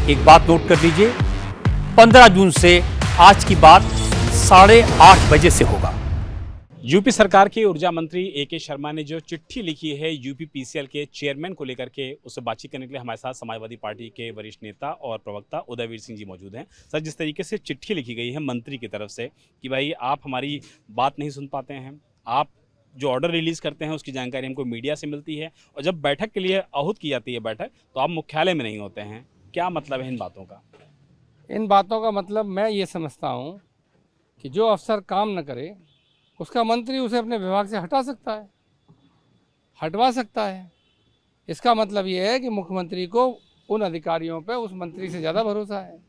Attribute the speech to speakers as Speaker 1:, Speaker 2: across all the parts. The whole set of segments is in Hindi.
Speaker 1: एक बात नोट कर लीजिए, 15 जून से आज की बात 8:30 बजे से होगा।
Speaker 2: यूपी सरकार के ऊर्जा मंत्री ए.के. शर्मा ने जो चिट्ठी लिखी है यूपी पीसीएल के चेयरमैन को लेकर के, उससे बातचीत करने के लिए हमारे साथ समाजवादी पार्टी के वरिष्ठ नेता और प्रवक्ता उदयवीर सिंह जी मौजूद हैं। सर, जिस तरीके से चिट्ठी लिखी गई है मंत्री की तरफ से कि भाई आप हमारी बात नहीं सुन पाते हैं, आप जो ऑर्डर रिलीज करते हैं उसकी जानकारी हमको मीडिया से मिलती है, और जब बैठक के लिए आहूत की जाती है बैठक, तो आप मुख्यालय में नहीं होते हैं। क्या मतलब है इन बातों का?
Speaker 3: इन बातों का मतलब मैं ये समझता हूँ कि जो अफसर काम न करे उसका मंत्री उसे अपने विभाग से हटा सकता है, हटवा सकता है। इसका मतलब ये है कि मुख्यमंत्री को उन अधिकारियों पे उस मंत्री से ज़्यादा भरोसा है,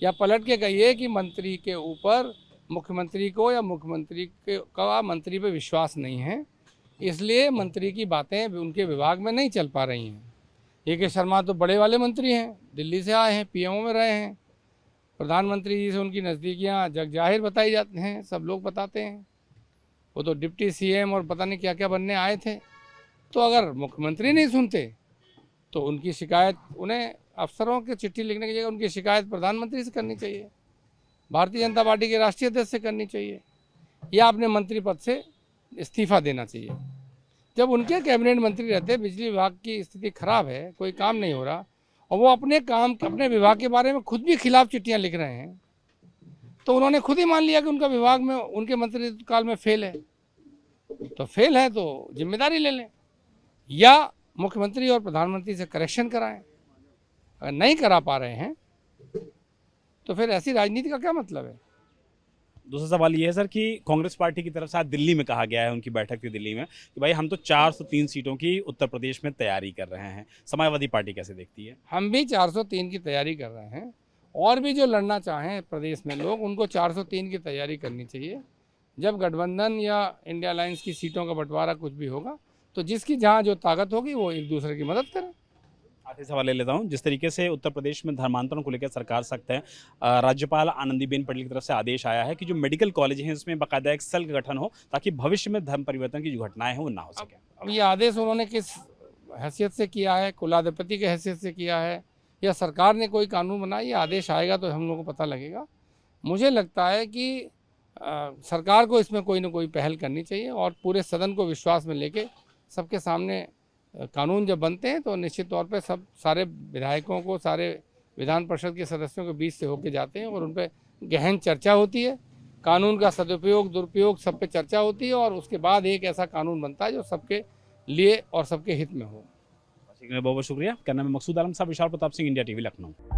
Speaker 3: या पलट के कहिए कि मंत्री के ऊपर मुख्यमंत्री को या मुख्यमंत्री का मंत्री पे विश्वास नहीं है, इसलिए मंत्री की बातें उनके विभाग में नहीं चल पा रही हैं। ए.के. शर्मा तो बड़े वाले मंत्री हैं, दिल्ली से आए हैं, पीएमओ में रहे हैं, प्रधानमंत्री जी से उनकी नज़दीकियाँ जग जाहिर बताई जाती हैं, सब लोग बताते हैं। वो तो डिप्टी सीएम और पता नहीं क्या क्या बनने आए थे। तो अगर मुख्यमंत्री नहीं सुनते तो उनकी शिकायत, उन्हें अफसरों की चिट्ठी लिखने की जगह उनकी शिकायत प्रधानमंत्री से करनी चाहिए, भारतीय जनता पार्टी के राष्ट्रीय अध्यक्ष से करनी चाहिए, या अपने मंत्री पद से इस्तीफा देना चाहिए। जब उनके कैबिनेट मंत्री रहते, बिजली विभाग की स्थिति खराब है, कोई काम नहीं हो रहा, और वो अपने विभाग के बारे में खुद भी खिलाफ चिट्ठियाँ लिख रहे हैं, तो उन्होंने खुद ही मान लिया कि उनका विभाग में उनके मंत्रिकाल में फेल है। तो फेल है तो जिम्मेदारी ले लें, या मुख्यमंत्री और प्रधानमंत्री से करेक्शन कराएं। अगर नहीं करा पा रहे हैं तो फिर ऐसी राजनीति का क्या मतलब है?
Speaker 2: दूसरा सवाल ये है सर कि कांग्रेस पार्टी की तरफ से आज दिल्ली में कहा गया है, उनकी बैठक थी दिल्ली में, कि भाई हम तो 403 सीटों की उत्तर प्रदेश में तैयारी कर रहे हैं। समाजवादी पार्टी कैसे देखती है?
Speaker 3: हम भी 403 की तैयारी कर रहे हैं, और भी जो लड़ना चाहें प्रदेश में लोग, उनको 403 की तैयारी करनी चाहिए। जब गठबंधन या इंडिया अलायंस की सीटों का बंटवारा कुछ भी होगा, तो जिसकी जहाँ जो ताकत होगी वो एक दूसरे की मदद करें।
Speaker 2: आखिरी सवाल ले लेता हूँ। जिस तरीके से उत्तर प्रदेश में धर्मांतरण को लेकर सरकार सख्त है, राज्यपाल आनंदीबेन पटेल की तरफ से आदेश आया है कि जो मेडिकल कॉलेज हैं उसमें बाकायदा एक सेल का गठन हो, ताकि भविष्य में धर्म परिवर्तन की जो घटनाएं हैं वो ना हो सके।
Speaker 3: अब ये आदेश उन्होंने किस हैसियत से किया है, कुलाधिपति के हैसियत से किया है, या सरकार ने कोई कानून बनाया? ये आदेश आएगा तो हम लोगों को पता लगेगा। मुझे लगता है कि सरकार को इसमें कोई ना कोई पहल करनी चाहिए, और पूरे सदन को विश्वास में लेके सबके सामने कानून जब बनते हैं तो निश्चित तौर पे सारे विधायकों को, सारे विधान परिषद के सदस्यों के बीच से होके जाते हैं, और उन पर गहन चर्चा होती है, कानून का सदुपयोग दुरुपयोग सब पे चर्चा होती है, और उसके बाद एक ऐसा कानून बनता है जो सबके लिए और सबके हित में हो।
Speaker 2: बहुत बहुत शुक्रिया। क्या नाम है? मकसूद आलम साहब, विशाल प्रताप सिंह, इंडिया टीवी, लखनऊ।